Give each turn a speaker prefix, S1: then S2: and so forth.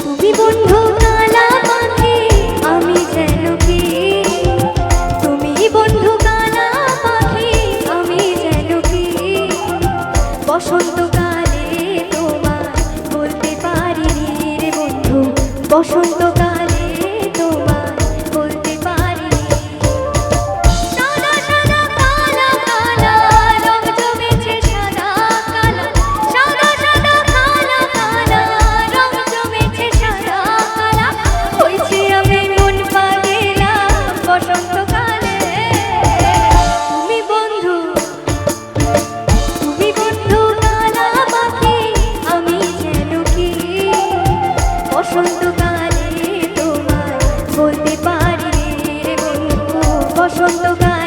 S1: তুমি বন্ধু কালা পাখি আমি যেন কি, তুমি বন্ধু কালা পাখি আমি যেন কি, বসন্তকালে তোমায় বলতে পারিনি রে বন্ধু, বসন্তকালে তোমায় বলতে পারিনি। সাদা সাদা কালা কালা রং জমেছে সাদা কালা, সাদা সাদা কালা কালা রং জমেছে সাদা কালা, হয়েছি আমি মন পাগেলা বসন্তকালে। তুমি বন্ধু কালা পাখি আমি যেন কি, বসন্তকালে তোমায় বলতে পারি রে বন্ধু, বসন্তকালে